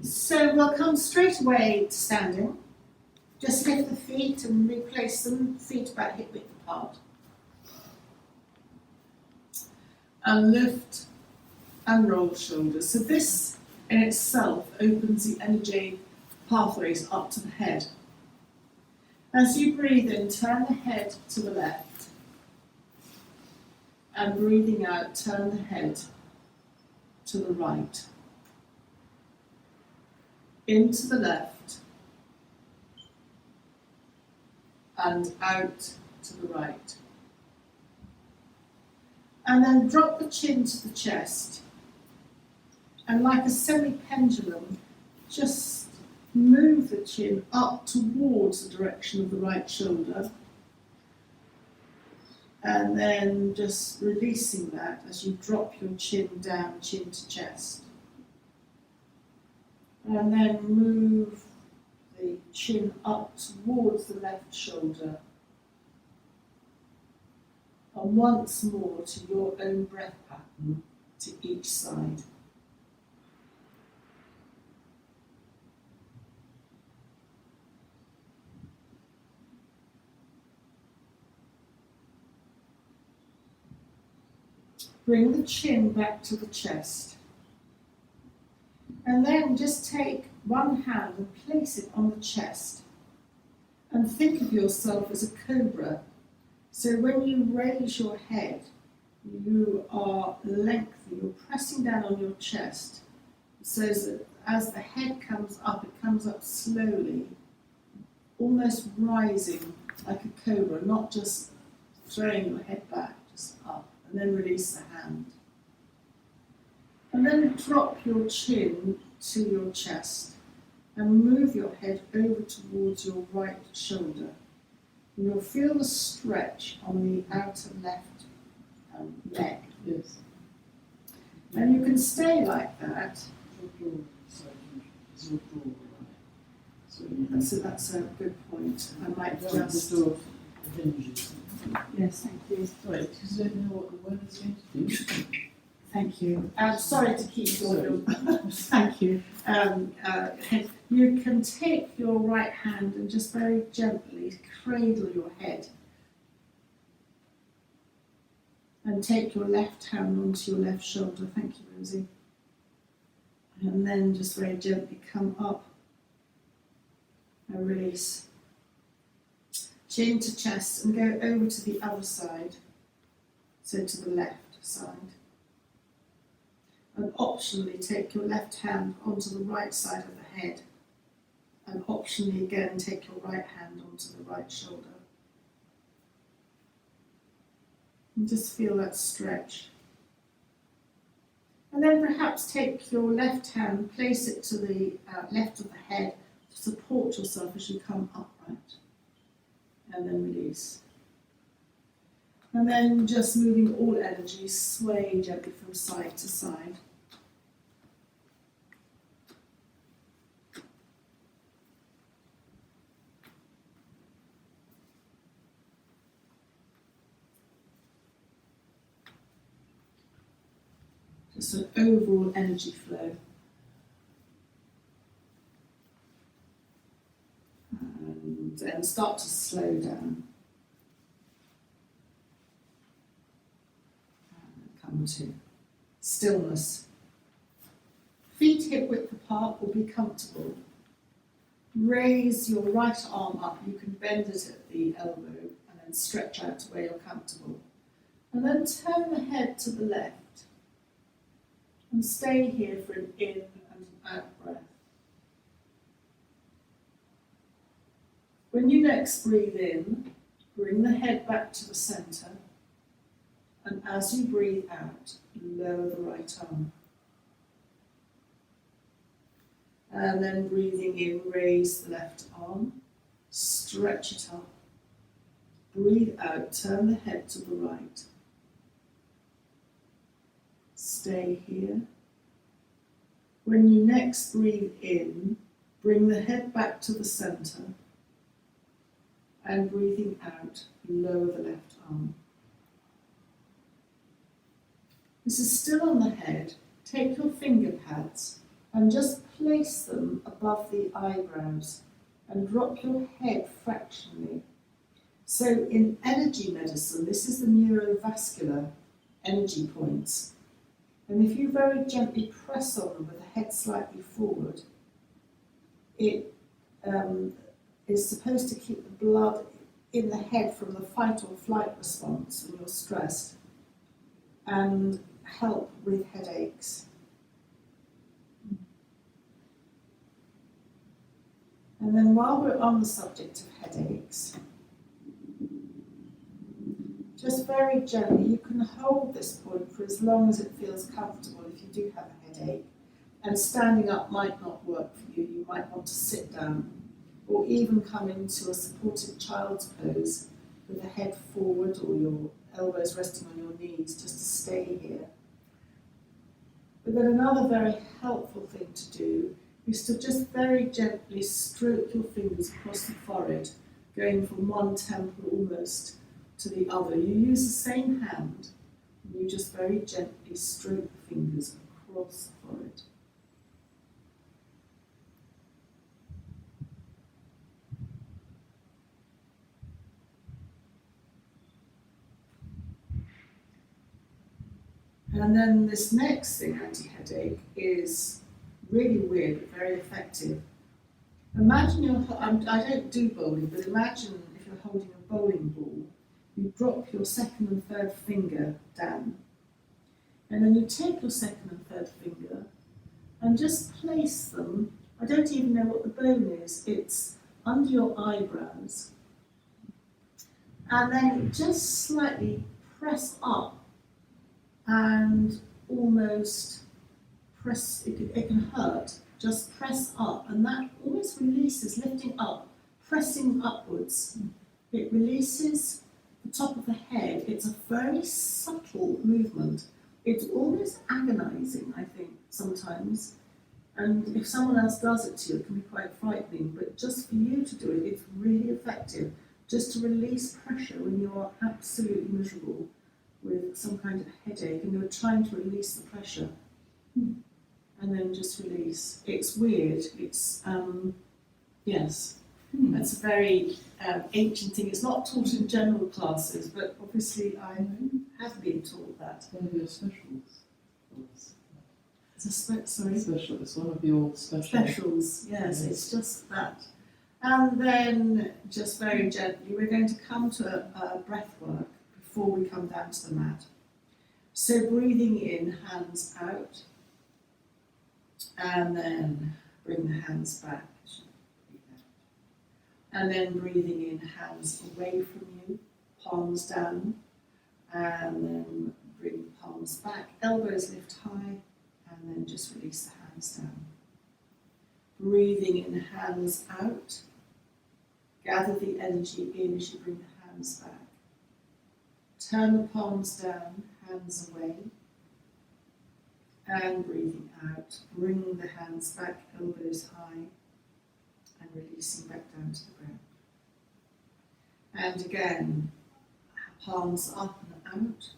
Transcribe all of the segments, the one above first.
So we'll come straight away to standing. Just lift the feet and replace them, feet about hip width apart. And lift and roll shoulders. So this in itself opens the energy pathways up to the head. As you breathe in, turn the head to the left. And breathing out, turn the head to the right. Into the left. And out to the right. And then drop the chin to the chest. And like a semi-pendulum, just move the chin up towards the direction of the right shoulder. And then just releasing that as you drop your chin down, chin to chest. And then move the chin up towards the left shoulder. And once more to your own breath pattern to each side. Bring the chin back to the chest. And then just take one hand and place it on the chest. And think of yourself as a cobra. So when you raise your head, you are lengthening, you're pressing down on your chest. So that as the head comes up, it comes up slowly, almost rising like a cobra, not just throwing your head back, just up. And then release the hand. And then drop your chin to your chest and move your head over towards your right shoulder. And you'll feel the stretch on the outer left leg. Yes. And you can stay like that. That's a good point. I might just... Yes, thank you. Sorry, because I don't know what the word is going to do. Thank you. Sorry to keep you. Thank you. You can take your right hand and just very gently cradle your head. And take your left hand onto your left shoulder. Thank you, Rosie. And then just very gently come up and release. Chin to chest and go over to the other side, so to the left side. And optionally take your left hand onto the right side of the head, and optionally again take your right hand onto the right shoulder. And just feel that stretch. And then perhaps take your left hand, place it to the left of the head to support yourself as you come upright. And then release. And then just moving all energy, sway gently from side to side. Just an overall energy flow. And start to slow down. And come to stillness. Feet hip width apart will be comfortable. Raise your right arm up. You can bend it at the elbow and then stretch out to where you're comfortable. And then turn the head to the left. And stay here for an in and an out breath. When you next breathe in, bring the head back to the centre, and as you breathe out, lower the right arm. And then breathing in, raise the left arm, stretch it up. Breathe out, turn the head to the right. Stay here. When you next breathe in, bring the head back to the centre. And breathing out, lower the left arm. This is still on the head. Take your finger pads and just place them above the eyebrows and drop your head fractionally. So in energy medicine, this is the neurovascular energy points. And if you very gently press on them with the head slightly forward, it is supposed to keep the blood in the head from the fight or flight response when you're stressed and help with headaches. And then while we're on the subject of headaches, just very gently, you can hold this point for as long as it feels comfortable if you do have a headache. And standing up might not work for you. You might want to sit down or even come into a supported child's pose with the head forward or your elbows resting on your knees just to stay here. But then another very helpful thing to do is to just very gently stroke your fingers across the forehead, going from one temple almost to the other. You use the same hand, and you just very gently stroke the fingers across the forehead. And then this next thing, anti-headache, is really weird but very effective. Imagine I don't do bowling, but imagine if you're holding a bowling ball, you drop your second and third finger down, and then you take your second and third finger and just place them, I don't even know what the bone is, it's under your eyebrows, and then just slightly press up and almost press, it can hurt, just press up, and that almost releases, lifting up, pressing upwards. It releases the top of the head. It's a very subtle movement. It's almost agonizing, I think, sometimes. And if someone else does it to you, it can be quite frightening, but just for you to do it, it's really effective, just to release pressure when you are absolutely miserable with some kind of headache and you're trying to release the pressure. And then just release. It's weird. It's, yes, that's a very ancient thing. It's not taught in general classes, but obviously I have been taught that. It's one of your specials. It's a sorry? Special. It's one of your Specials, yes, it's just that. And then, just very gently, we're going to come to a breath work before we come down to the mat. So breathing in, hands out, and then bring the hands back. And then breathing in, hands away from you, palms down, and then bring the palms back, elbows lift high, and then just release the hands down. Breathing in, hands out, gather the energy in as you bring the hands back. Turn the palms down, hands away, and breathing out, bring the hands back, elbows high, and releasing back down to the ground. And again, palms up and out,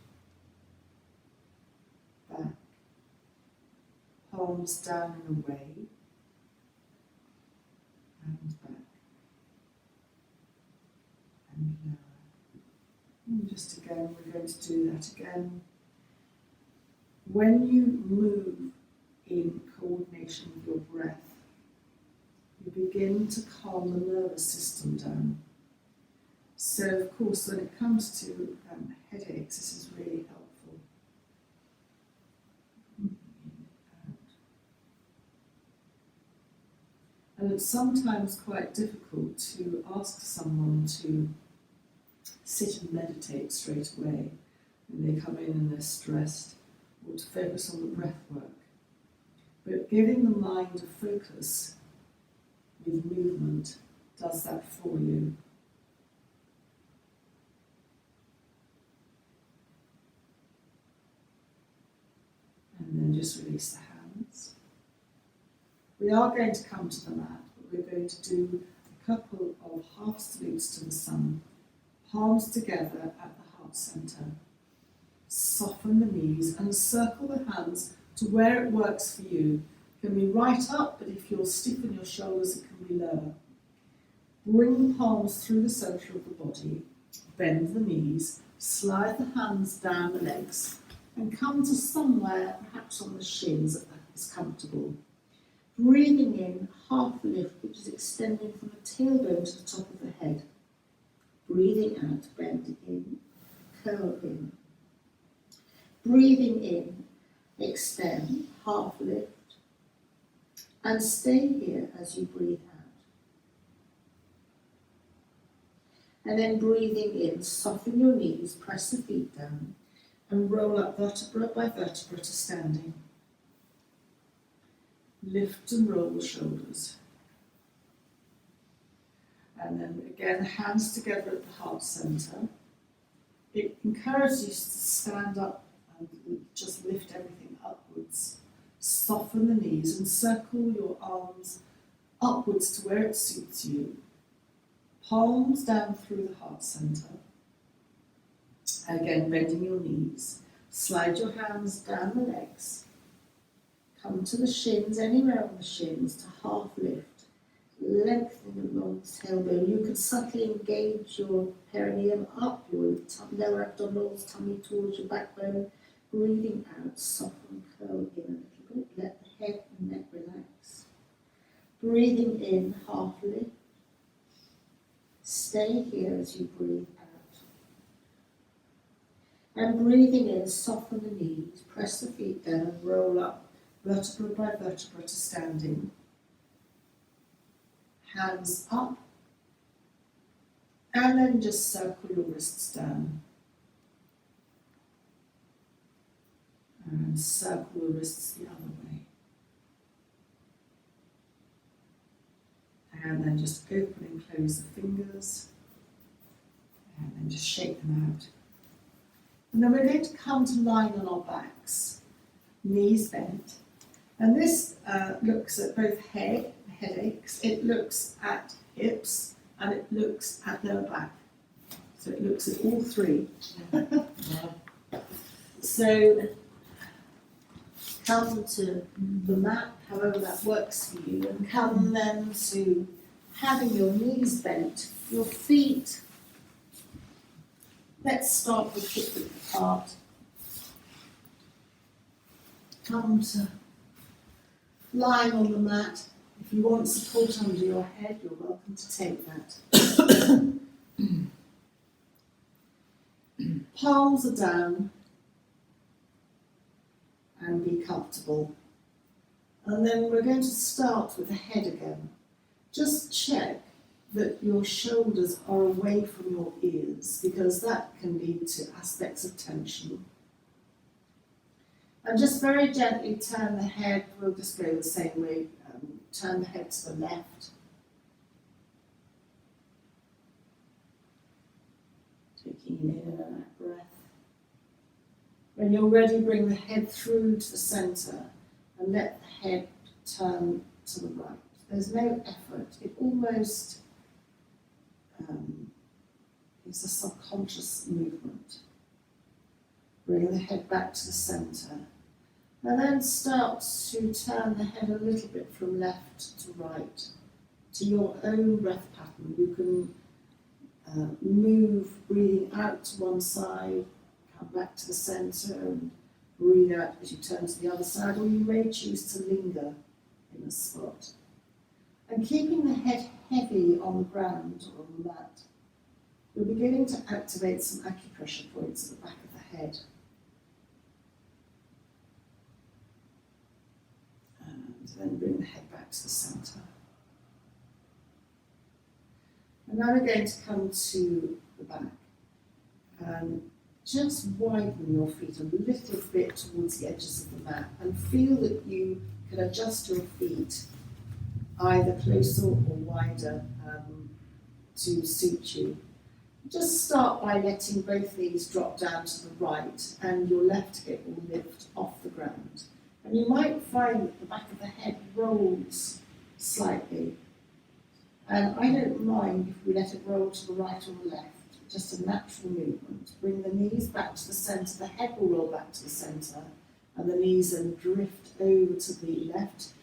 back, palms down and away, and back, and lower. And just again, we're going to do that again. When you move in coordination with your breath, you begin to calm the nervous system down. So, of course, when it comes to headaches, this is really helpful. In, out. And it's sometimes quite difficult to ask someone to sit and meditate straight away when they come in and they're stressed, or to focus on the breath work. But giving the mind a focus with movement does that for you. And then just release the hands. We are going to come to the mat, but we're going to do a couple of half salutes to the sun, palms together at the heart center. Soften the knees and circle the hands to where it works for you. It can be right up, but if you're stiff in your shoulders, it can be lower. Bring the palms through the centre of the body, bend the knees, slide the hands down the legs, and come to somewhere, perhaps on the shins, if that is comfortable. Breathing in, half lift, which is extending from the tailbone to the top of the head. Breathing out, bend in, curl in. Breathing in, extend, half lift, and stay here as you breathe out. And then breathing in, soften your knees, press the feet down, and roll up vertebra by vertebra to standing. Lift and roll the shoulders. And then again, hands together at the heart centre. It encourages you to stand up and just lift everything upwards. Soften the knees and circle your arms upwards to where it suits you. Palms down through the heart centre. Again, bending your knees. Slide your hands down the legs. Come to the shins, anywhere on the shins, to half lift. Lengthening along the tailbone. You can subtly engage your perineum up, your lower abdominals, tummy towards your backbone. Breathing out, soften, curl in a little bit. Let the head and neck relax. Breathing in, half lift. Stay here as you breathe out. And breathing in, soften the knees, press the feet down and roll up vertebra by vertebra to standing. Hands up. And then just circle your wrists down. And circle the wrists the other way. And then just open and close the fingers. And then just shake them out. And then we're going to come to lying on our backs, knees bent. And this looks at both headaches, it looks at hips, and it looks at lower back. So it looks at all three. So come to the mat, however that works for you, and come then to having your knees bent, your feet. Let's start with hip width apart. Come to lying on the mat. If you want support under your head, you're welcome to take that. Palms are down and be comfortable. And then we're going to start with the head again. Just check that your shoulders are away from your ears, because that can lead to aspects of tension. And just very gently turn the head, we'll just go the same way, turn the head to the left. Taking in and out breath. When you're ready, bring the head through to the centre and let the head turn to the right. There's no effort, it almost is a subconscious movement. Bring the head back to the centre. And then start to turn the head a little bit from left to right, to your own breath pattern. You can move, breathing out to one side, come back to the centre and breathe out as you turn to the other side, or you may choose to linger in a spot. And keeping the head heavy on the ground or on the mat, you're beginning to activate some acupressure points at the back of the head. And then bring the head back to the centre. And now we're going to come to the back. And just widen your feet a little bit towards the edges of the mat and feel that you can adjust your feet either closer or wider to suit you. Just start by letting both knees drop down to the right and your left hip will lift off the ground. And you might find that the back of the head rolls slightly. And I don't mind if we let it roll to the right or the left, just a natural movement. Bring the knees back to the centre, the head will roll back to the centre, and the knees then drift over to the left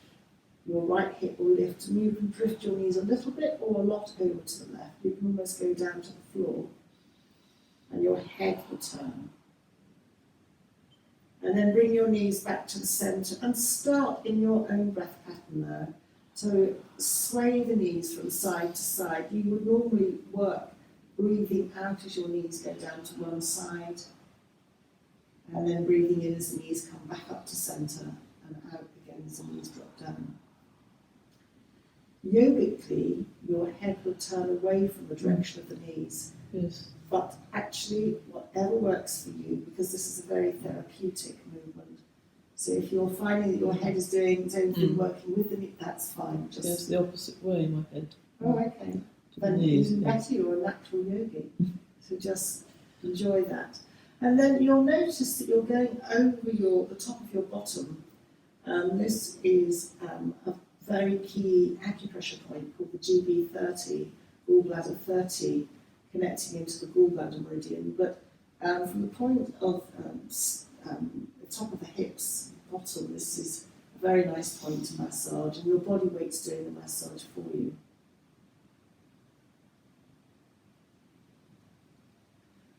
your right hip will lift, and you can drift your knees a little bit or a lot over to the left. You can almost go down to the floor, and your head will turn. And then bring your knees back to the centre and start in your own breath pattern there. So sway the knees from side to side. You would normally work breathing out as your knees go down to one side, and then breathing in as the knees come back up to centre, and out again as the knees drop down. Yogically, your head will turn away from the direction of the knees. Yes. But actually, whatever works for you, because this is a very therapeutic movement. So if you're finding that your head is doing its own thing, working with the knee, that's fine. Just Yes, the opposite way, my head. oh, okay. To the Then knees. even Yes. better, you're a natural yogi. So just enjoy that. And then you'll notice that you're going over the top of your bottom. This is a very key acupressure point called the GB30, gallbladder 30, connecting into the gallbladder meridian. But from the point of the top of the hips, bottom, this is a very nice point to massage, and your body weight's doing the massage for you.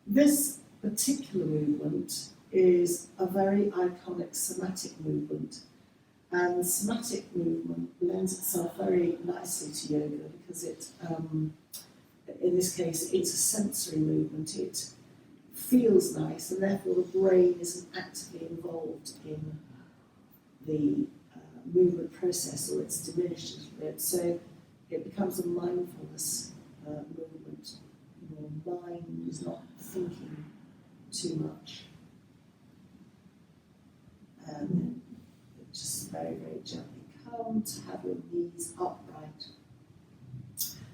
This particular movement is a very iconic somatic movement, and somatic movement lends itself very nicely to yoga because it, in this case, it's a sensory movement. It feels nice, and therefore the brain isn't actively involved in the movement process, or it's diminished a little bit. So it becomes a mindfulness movement. Your mind is not thinking too much. And then just very, very gently come to have your knees upright.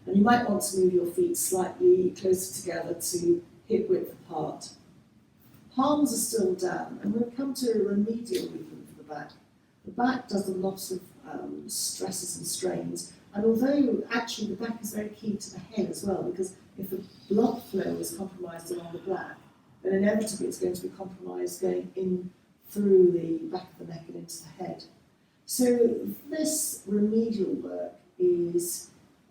And you might want to move your feet slightly closer together to hip width apart. Palms are still down, and we'll come to a remedial movement for the back. The back does a lot of stresses and strains, and although actually the back is very key to the head as well, because if the blood flow is compromised along the back, then inevitably it's going to be compromised going in through the back of the neck and into the head. So this remedial work is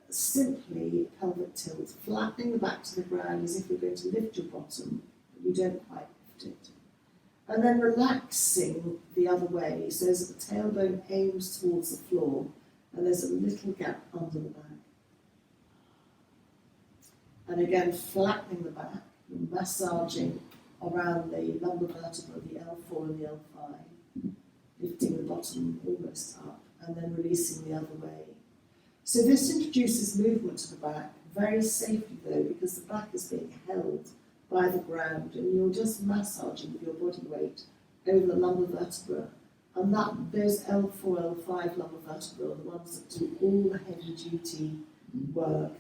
simply pelvic tilt, flattening the back to the ground as if you're going to lift your bottom, but you don't quite lift it. And then relaxing the other way, so as the tailbone aims towards the floor, and there's a little gap under the back. And again, flattening the back, massaging around the lumbar vertebra, the L4 and the L5, lifting the bottom almost up, and then releasing the other way. So this introduces movement to the back, very safely though, because the back is being held by the ground, and you're just massaging with your body weight over the lumbar vertebra. And those L4, L5 lumbar vertebrae are the ones that do all the heavy duty work,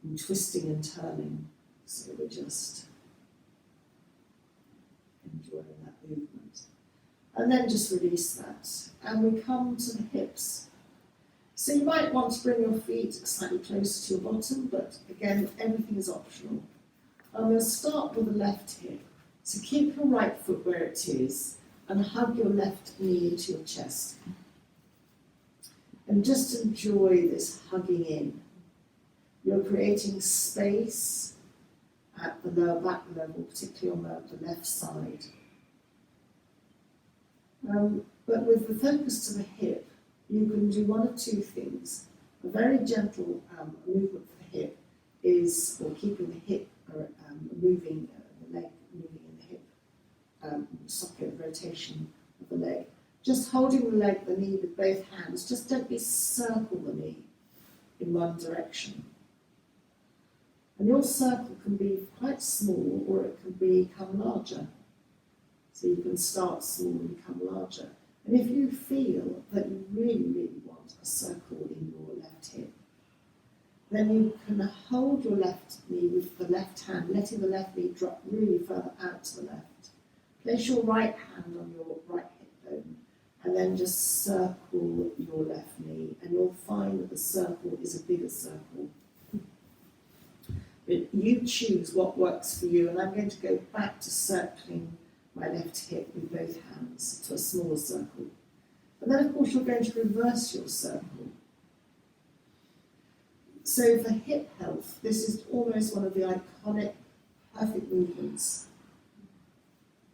and twisting and turning. So we're just enjoying that movement. And then just release that. And we come to the hips. So you might want to bring your feet slightly closer to your bottom, but again, everything is optional. I'm going to start with the left hip. So keep your right foot where it is and hug your left knee into your chest. And just enjoy this hugging in. You're creating space at the lower back level, particularly on the left side. But with the focus to the hip, you can do one of two things. A very gentle movement for the hip is, or keeping the hip moving, the leg moving in the hip socket, rotation of the leg. Just holding the knee with both hands, just gently circle the knee in one direction. And your circle can be quite small, or it can become larger. So you can start small and become larger. And if you feel that you really, really want a circle in your left hip, then you can hold your left knee with the left hand, letting the left knee drop really further out to the left. Place your right hand on your right hip bone, and then just circle your left knee, and you'll find that the circle is a bigger circle. But you choose what works for you, and I'm going to go back to circling my left hip with both hands to a smaller circle. And then of course you're going to reverse your circle. So for hip health, this is almost one of the iconic perfect movements.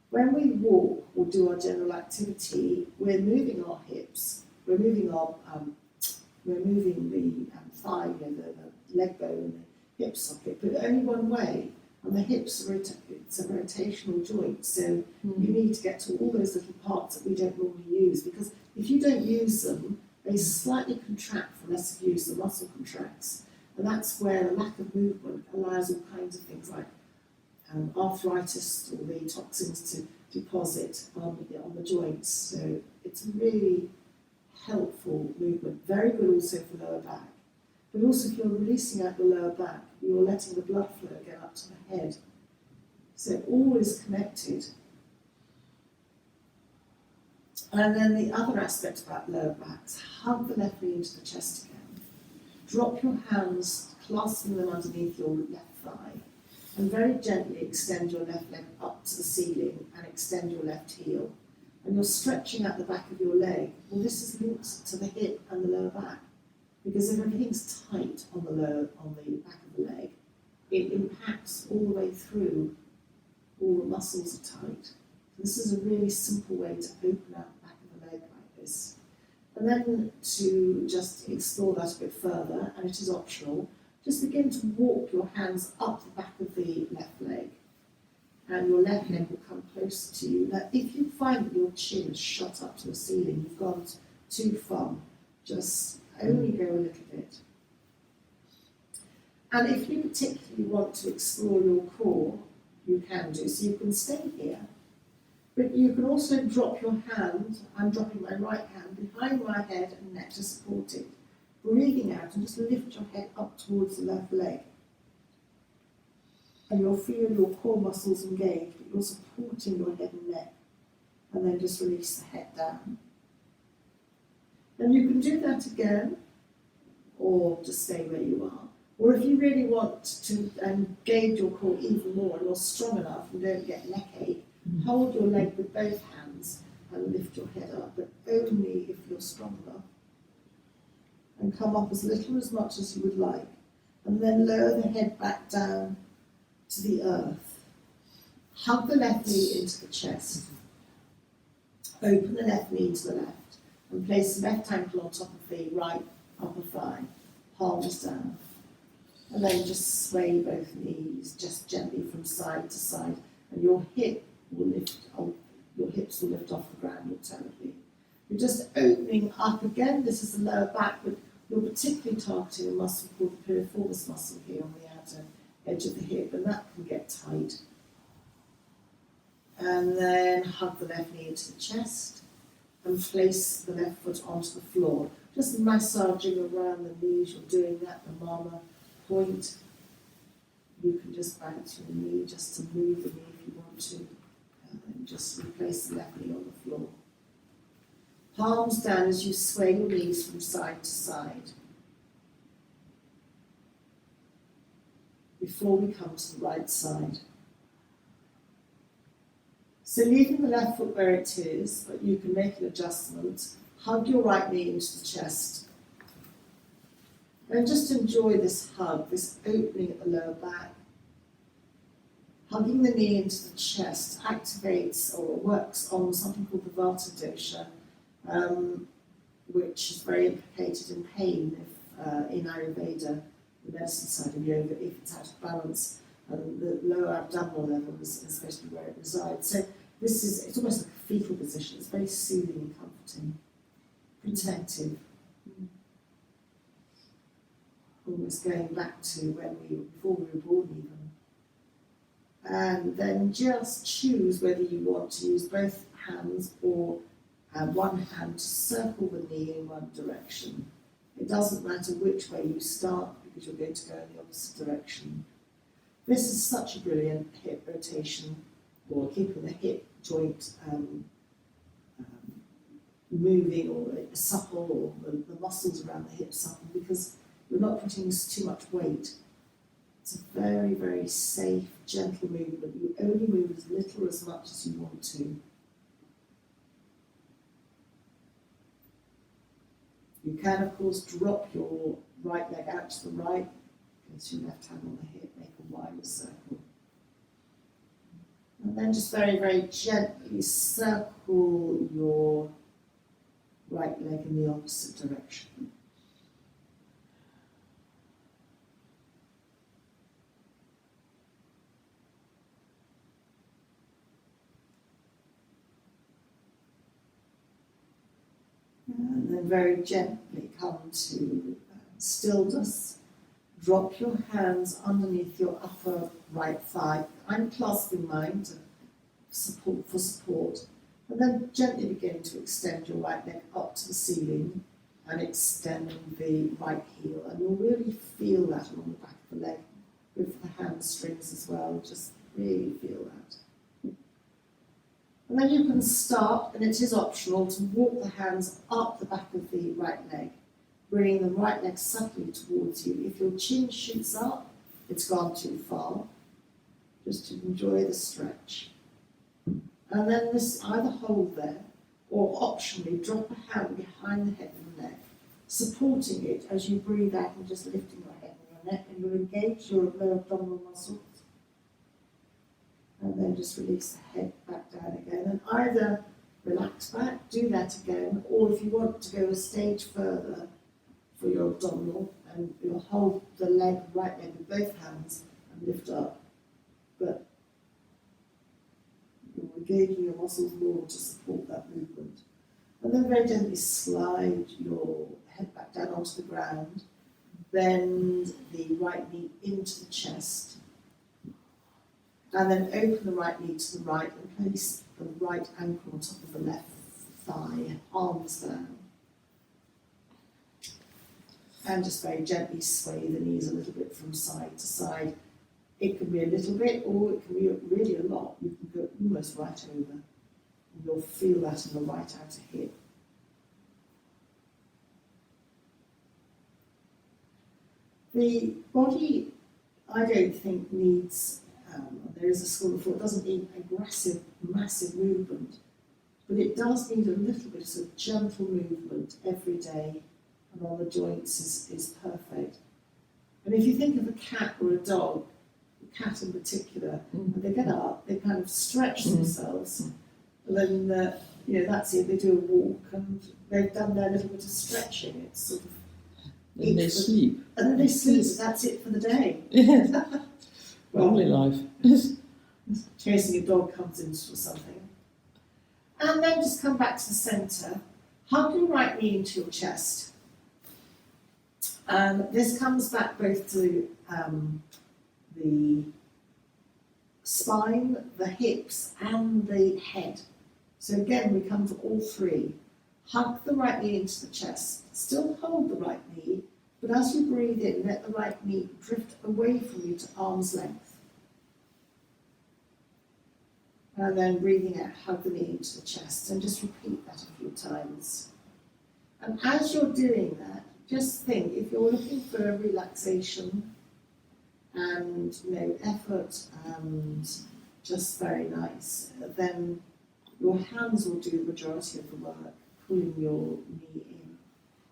When we walk or do our general activity, we're moving our hips, we're moving the thigh, the leg bone and the hip socket, but only one way. And the hips it's a rotational joint, so you need to get to all those little parts that we don't normally use, because if you don't use them, they slightly contract from less of use, the muscle contracts. And that's where the lack of movement allows all kinds of things like arthritis or the toxins to deposit on the joints. So it's a really helpful movement, very good also for lower back. But also if you're releasing out the lower back, you're letting the blood flow get up to the head. So all is connected. And then the other aspect about lower backs, hug the left knee into the chest again. Drop your hands, clasping them underneath your left thigh, and very gently extend your left leg up to the ceiling and extend your left heel. And you're stretching out the back of your leg. Well, this is linked to the hip and the lower back, because if everything's tight on the back of the leg, it impacts all the way through. All the muscles are tight. So this is a really simple way to open out the back of the leg like this. And then to just explore that a bit further, and it is optional, just begin to walk your hands up the back of the left leg. And your left leg will come closer to you. Now, if you find that your chin is shot up to the ceiling, you've gone too far, just only go a little bit. And if you particularly want to explore your core, you can do. So you can stay here, but you can also drop your hand, I'm dropping my right hand behind my head and neck to support it. Breathing out and just lift your head up towards the left leg. And you'll feel your core muscles engaged, but you're supporting your head and neck. And then just release the head down. And you can do that again, or just stay where you are. Or if you really want to engage your core even more and you're strong enough and don't get neck ache, hold your leg with both hands and lift your head up, but only if you're strong enough. And come up as little or as much as you would like. And then lower the head back down to the earth. Hug the left knee into the chest. Open the left knee to the left. And place the left ankle on top of the right upper thigh. Palms down. And then just sway both knees just gently from side to side. And your hips will lift off the ground alternately. You're just opening up again. This is the lower back, but you're particularly targeting a muscle called the piriformis muscle here on the outer edge of the hip, and that can get tight. And then hug the left knee into the chest and place the left foot onto the floor. Just massaging around the knees, you're doing that, the mama point. You can just bounce your knee just to move the knee if you want to, and then just replace the left knee on the floor. Palms down as you sway your knees from side to side. Before we come to the right side. So leaving the left foot where it is, but you can make an adjustment. Hug your right knee into the chest. And just enjoy this hug, this opening at the lower back. Hugging the knee into the chest activates or works on something called the Vata dosha, which is very implicated in pain in Ayurveda, the medicine side of yoga, if it's out of balance. And the lower abdominal level is supposed to be where it resides. So it's almost like a fetal position. It's very soothing and comforting, protective. Almost going back to before we were born even. And then just choose whether you want to use both hands or one hand to circle the knee in one direction. It doesn't matter which way you start because you're going to go in the opposite direction. This is such a brilliant hip rotation, or keeping the hip joint moving or supple, or the muscles around the hip supple, because you're not putting too much weight. It's a very, very safe, gentle movement. You only move as little or as much as you want to. You can, of course, drop your right leg out to the right, place your left hand on the hip, make a wider circle. And then just very, very gently circle your right leg in the opposite direction. And then very gently come to stillness. Drop your hands underneath your upper right thigh. I'm clasping mine to support. And then gently begin to extend your right leg up to the ceiling and extend the right heel. And you'll really feel that along the back of the leg. Good for the hamstrings as well. Just really feel that. And then you can start, and it is optional, to walk the hands up the back of the right leg, bringing the right leg subtly towards you. If your chin shoots up, it's gone too far. Just to enjoy the stretch. And then this, either hold there, or optionally drop a hand behind the head and the neck, supporting it as you breathe out and just lifting your head and your neck, and you'll engage your lower abdominal muscles. And then just release the head back down again, and either relax back, do that again, or if you want to go a stage further for your abdominal, and you'll hold the leg, right leg with both hands and lift up, but you're engaging your muscles more to support that movement. And then very gently slide your head back down onto the ground, bend the right knee into the chest, and then open the right knee to the right and place the right ankle on top of the left thigh, arms down. And just very gently sway the knees a little bit from side to side. It can be a little bit, or it can be really a lot. You can go almost right over. And you'll feel that in the right outer hip. The body, I don't think, needs, there is a school of thought, it doesn't need aggressive, massive movement, but it does need a little bit of sort of gentle movement every day, and on the joints is perfect. And if you think of a cat or a dog, a cat in particular, and they get up, they kind of stretch themselves, and then, that's it, they do a walk, and they've done their little bit of stretching, it's sort of... And they sleep. And then they sleep, that's it for the day. Yeah. Well, Lovely life. chasing a dog comes into something. And then just come back to the centre. Hug your right knee into your chest. This comes back both to the spine, the hips, and the head. So again, we come to all three. Hug the right knee into the chest. Still hold the right knee, but as you breathe in, let the right knee drift away from you to arm's length. And then breathing out, hug the knee into the chest, and just repeat that a few times. And as you're doing that, just think, if you're looking for a relaxation and effort and just very nice, then your hands will do the majority of the work, pulling your knee in.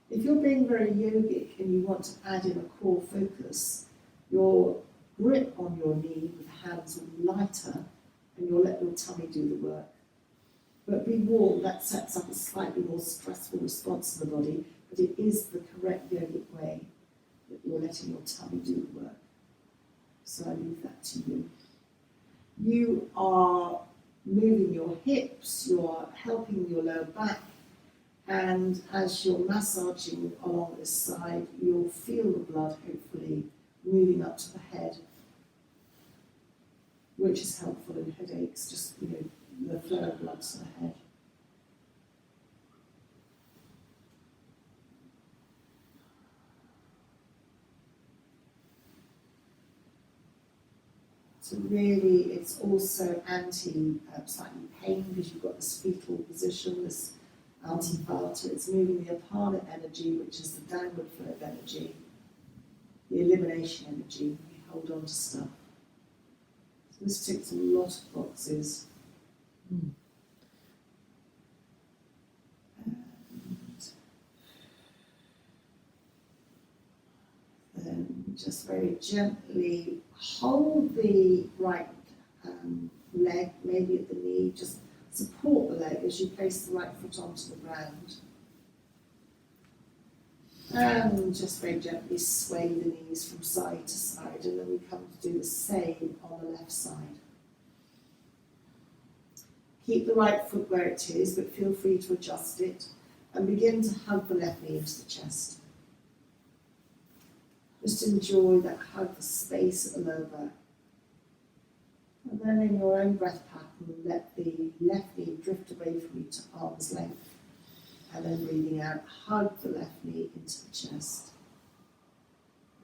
If you're being very yogic and you want to add in a core focus, your grip on your knee with hands will be lighter, and you'll let your tummy do the work. But be warned, that sets up a slightly more stressful response in the body, but it is the correct yogic way that you're letting your tummy do the work. So I leave that to you. You are moving your hips, you're helping your lower back, and as you're massaging along this side, you'll feel the blood hopefully moving up to the head, which is helpful in headaches, just the flow of blood to the head. So really, it's also slightly pain, because you've got this fetal position, this anti-vata. It's moving the apana energy, which is the downward flow of energy, the elimination energy. We hold on to stuff. So this ticks a lot of boxes. And just very gently hold the right leg, maybe at the knee, just support the leg as you place the right foot onto the ground. And just very gently sway the knees from side to side, and then we come to do the same on the left side. Keep the right foot where it is, but feel free to adjust it, and begin to hug the left knee into the chest. Just enjoy that hug, the space at the lower back. And then in your own breath pattern, let the left knee drift away from you to arm's length. And then breathing out, hug the left knee into the chest.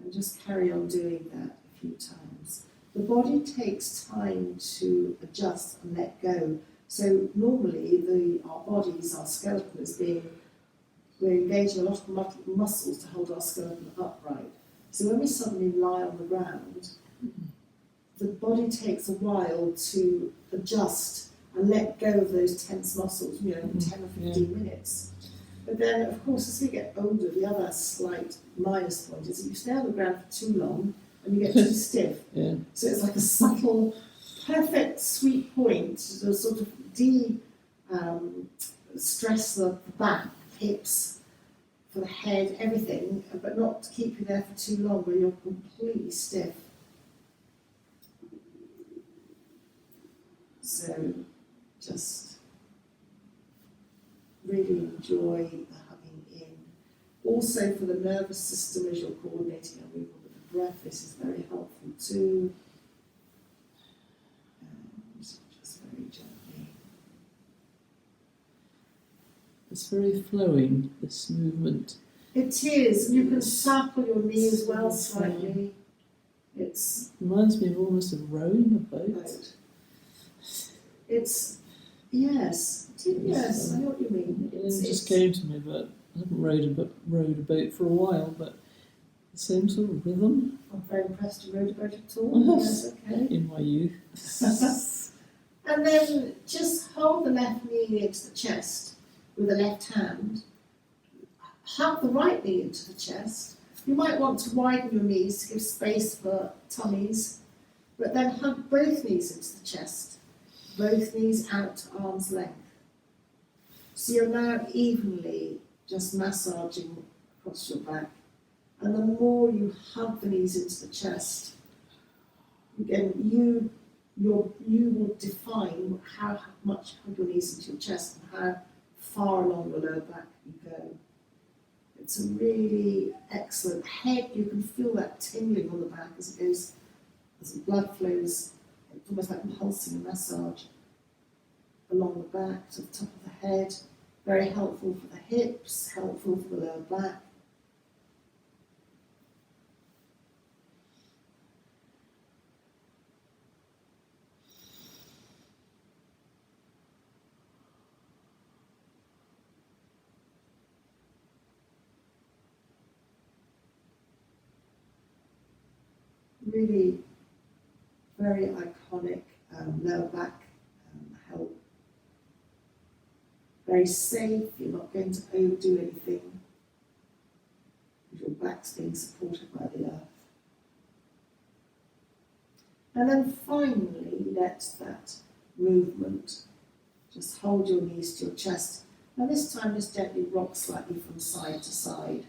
And just carry on doing that a few times. The body takes time to adjust and let go. So normally our bodies, our skeleton is we're engaging a lot of muscles to hold our skeleton upright. So when we suddenly lie on the ground, the body takes a while to adjust and let go of those tense muscles, 10 or 15 minutes. But then, of course, as we get older, the other slight minus point is that you stay on the ground for too long and you get too stiff. Yeah. So it's like a subtle, perfect, sweet point to sort of stress the back, hips, for the head, everything, but not to keep you there for too long where you're completely stiff. So just really enjoy the hugging in. Also for the nervous system, as you're coordinating a movement with the breath, this is very helpful too. And just very gently. It's very flowing, this movement. It is. You can circle your knee as well slightly. It's Reminds me of almost of rowing a boat. It's, yes, yes, I know what you mean. It just came to me, but I haven't rowed a boat for a while, but the same sort of rhythm. I'm very impressed you rode a boat at all. Yes, okay. In my youth. And then just hold the left knee into the chest with the left hand. Hug the right knee into the chest. You might want to widen your knees to give space for tummies, but then hug both knees into the chest. Both knees out to arm's length. So you're now evenly just massaging across your back. And the more you hug the knees into the chest, again, you will define how much you hug your knees into your chest and how far along the lower back you go. It's a really excellent head. You can feel that tingling on the back as it goes, as the blood flows. It's almost like pulsing a massage along the back to the top of the head. Very helpful for the hips, helpful for the lower back. Really very iconic lower back help. Very safe, you're not going to overdo anything. Your back's being supported by the earth. And then finally, let that movement just hold your knees to your chest. And this time just gently rock slightly from side to side.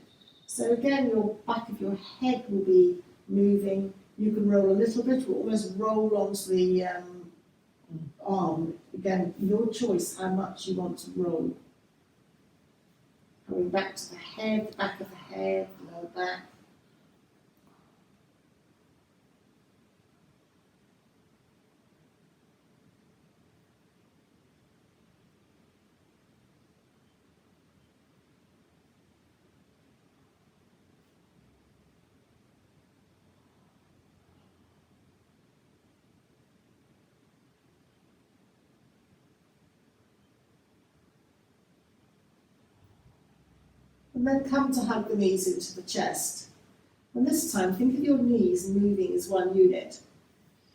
So again, your back of your head will be moving. You can roll a little bit or almost roll onto the arm. Again, your choice how much you want to roll. Coming back to the head, the back of the head, the lower back. And then come to hug the knees into the chest. And this time, think of your knees moving as one unit.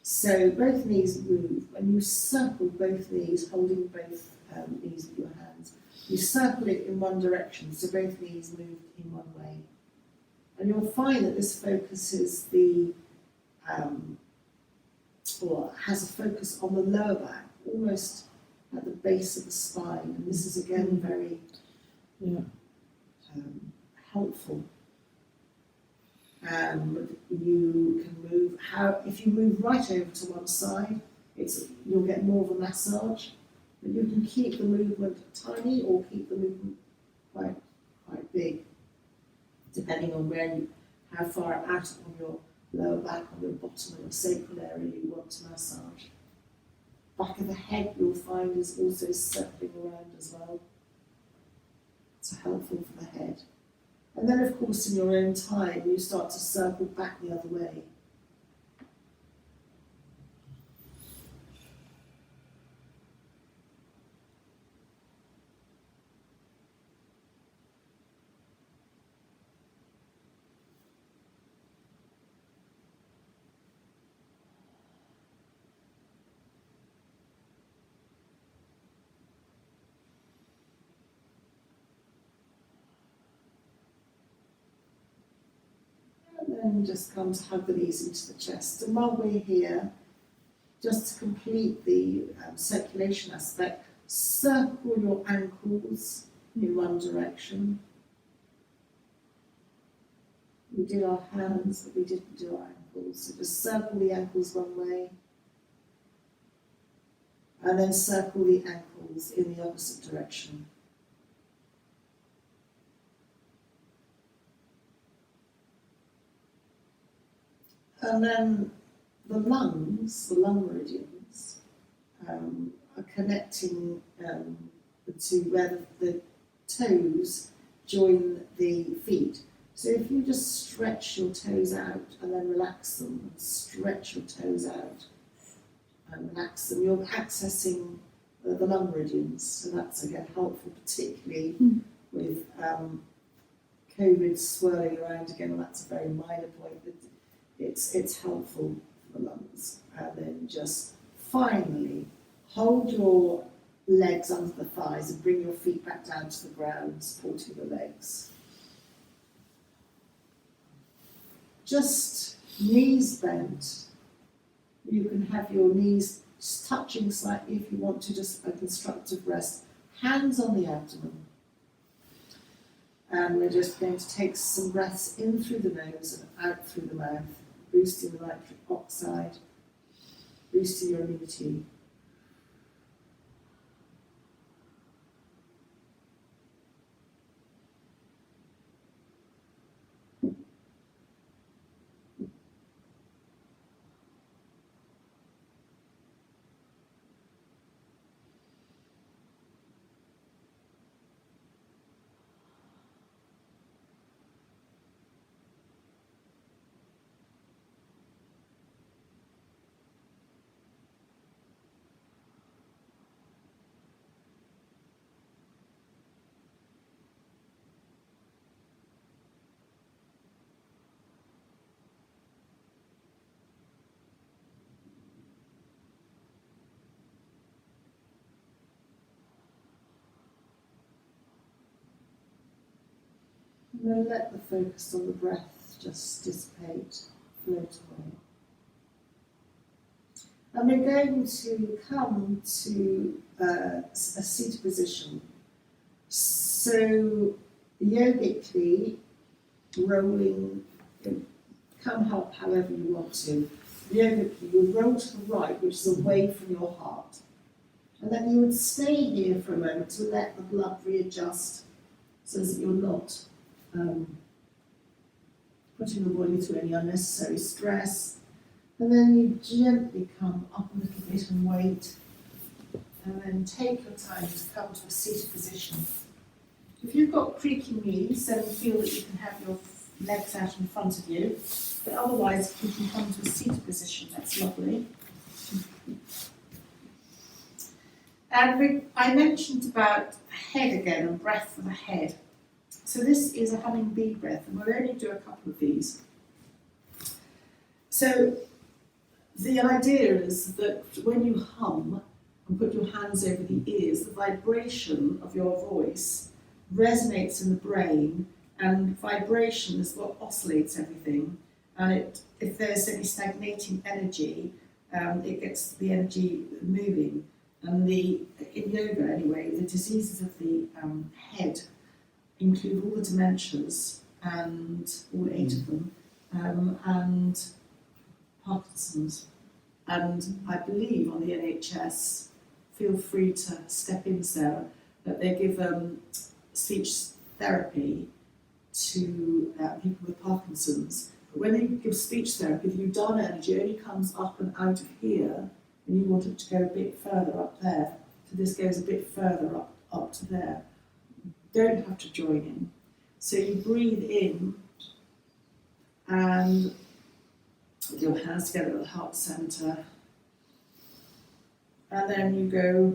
So both knees move, and you circle both knees, holding both knees with your hands. You circle it in one direction, so both knees move in one way. And you'll find that this focuses the, or has a focus on the lower back, almost at the base of the spine. And this is again very helpful. And you can move, if you move right over to one side, you'll get more of a massage. But you can keep the movement tiny or keep the movement quite big, depending on how far out on your lower back, on your bottom, and your sacral area you want to massage. Back of the head, you'll find, is also circling around as well. It's helpful for the head. And then, of course, in your own time, you start to circle back the other way. And then just come to hug the knees into the chest. And while we're here, just to complete the circulation aspect, circle your ankles in one direction. We did our hands, but we didn't do our ankles. So just circle the ankles one way, and then circle the ankles in the opposite direction. And then the lungs, the lung meridians, are connecting to where the toes join the feet. So if you just stretch your toes out and then relax them, and stretch your toes out and relax them, you're accessing the lung meridians. So that's again helpful, particularly with COVID swirling around again. And that's a very minor point. It's helpful for the lungs. And then just finally hold your legs under the thighs and bring your feet back down to the ground, supporting the legs. Just knees bent. You can have your knees just touching slightly if you want to, just a constructive rest. Hands on the abdomen. And we're just going to take some breaths in through the nose and out through the mouth, boosting the nitric oxide, boosting your immunity. And then let the focus on the breath just dissipate, float away. And we're going to come to a seated position. So yogically, rolling, come up however you want to. Yogically, you would roll to the right, which is away from your heart. And then you would stay here for a moment to let the blood readjust so that you're not putting the body through any unnecessary stress. And then you gently come up a little bit and wait. And then take your time to come to a seated position. If you've got creaking knees, then feel that you can have your legs out in front of you. But otherwise, if you can come to a seated position, that's lovely. And I mentioned about head again and breath for the head. So this is a humming bee breath, and we'll only do a couple of these. So the idea is that when you hum and put your hands over the ears, the vibration of your voice resonates in the brain And vibration is what oscillates everything. And if there's any stagnating energy, it gets the energy moving. And in yoga anyway, the diseases of the head include all the dementias and all 8 of them, and Parkinson's. And I believe on the NHS, feel free to step in, Sarah, that they give speech therapy to people with Parkinson's. But when they give speech therapy, the Udana energy only comes up and out of here, and you want it to go a bit further up there. So this goes a bit further up to there. Don't have to join in. So you breathe in, and with your hands together at the heart centre, and then you go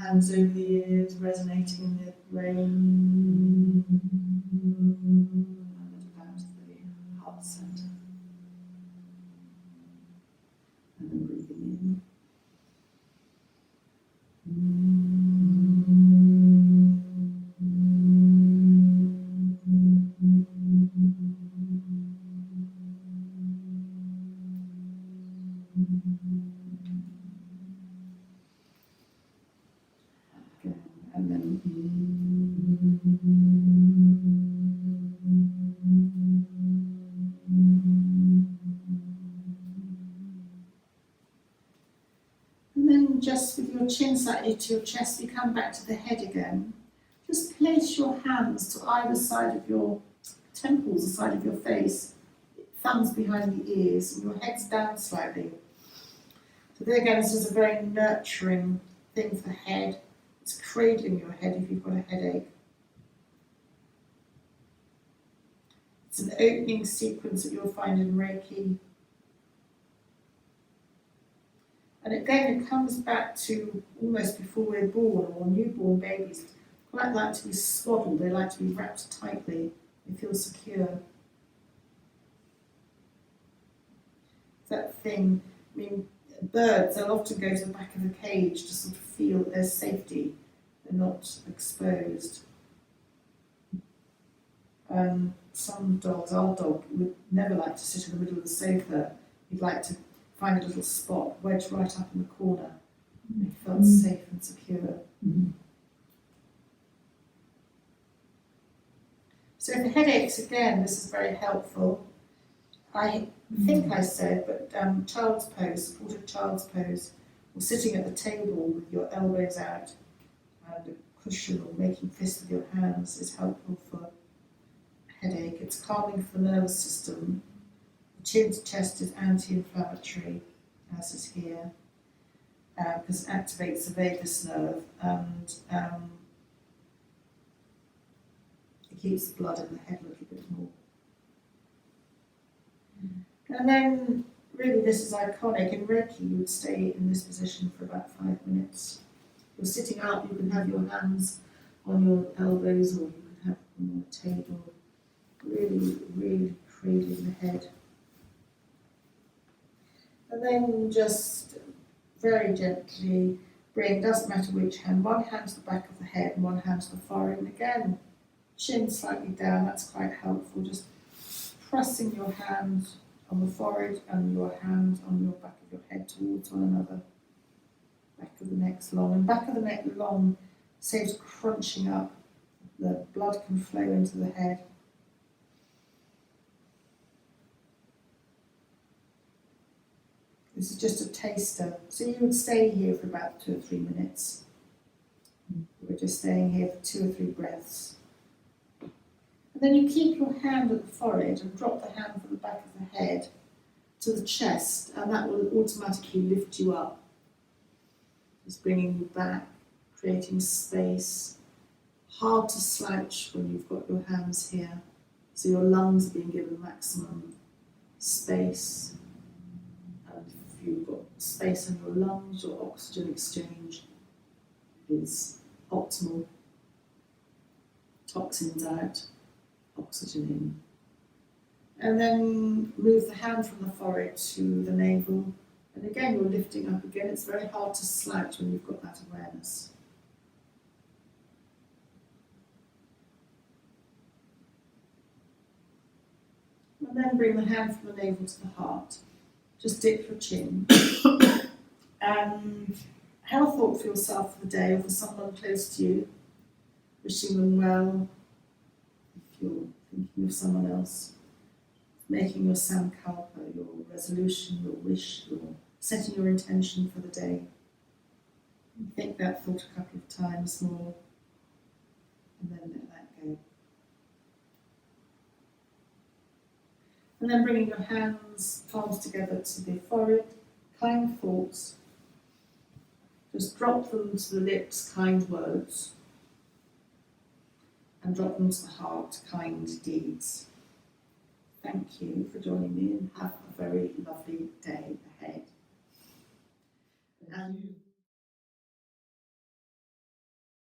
hands over the ears, resonating in the brain, and then down to the heart centre, and then breathing in. And then just with your chin slightly to your chest, you come back to the head again. Just place your hands to either side of your temples, the side of your face, thumbs behind the ears, and your head's down slightly. So there again, this is a very nurturing thing for the head. It's cradling your head if you've got a headache. It's an opening sequence that you'll find in Reiki. And again, it comes back to almost before we're born, or newborn babies quite like to be swaddled, they like to be wrapped tightly, they feel secure. That thing, I mean, birds, they'll often go to the back of a cage to sort of feel their safety, they're not exposed. Some dogs, our dog, would never like to sit in the middle of the sofa, he'd like to find a little spot, wedged right up in the corner. He felt safe and secure. So for headaches, again, this is very helpful. I think I said, but child's pose, supported child's pose, or sitting at the table with your elbows out and a cushion, or making fists with your hands is helpful for headache. It's calming for the nervous system. The chin to chest is anti-inflammatory, as is here, because it activates the vagus nerve and it keeps the blood in the head a little bit more. And then, really, this is iconic. In Reiki, you would stay in this position for about 5 minutes. You're sitting up, you can have your hands on your elbows, or you can have them on the table. Really, really cradling the head. And then just very gently bring, doesn't matter which hand, one hand to the back of the head and one hand to the forehead. And again, chin slightly down, that's quite helpful. Just pressing your hand on the forehead and your hand on your back of your head towards one another. Back of the neck's long, and back of the neck long saves crunching up. The blood can flow into the head. This is just a taster. So you would stay here for about 2 or 3 minutes. We're just staying here for 2 or 3 breaths. And then you keep your hand at the forehead and drop the hand from the back of the head to the chest, and that will automatically lift you up. Just bringing you back, creating space. Hard to slouch when you've got your hands here, so your lungs are being given maximum space. And if you've got space in your lungs, your oxygen exchange is optimal. Toxins out, oxygen in. And then move the hand from the forehead to the navel. And again, you're lifting up again. It's very hard to slouch when you've got that awareness. And then bring the hand from the navel to the heart. Just dip your chin. And have a thought for yourself for the day or for someone close to you, wishing them well. If you're thinking of someone else, making your sankalpa, your resolution, your wish, your setting your intention for the day. Think that thought a couple of times more, and then let that go. And then bringing your hands, palms together to the forehead, kind thoughts. Just drop them to the lips, kind words. And drop them to the heart, kind deeds. Thank you for joining me and have a very lovely day ahead. And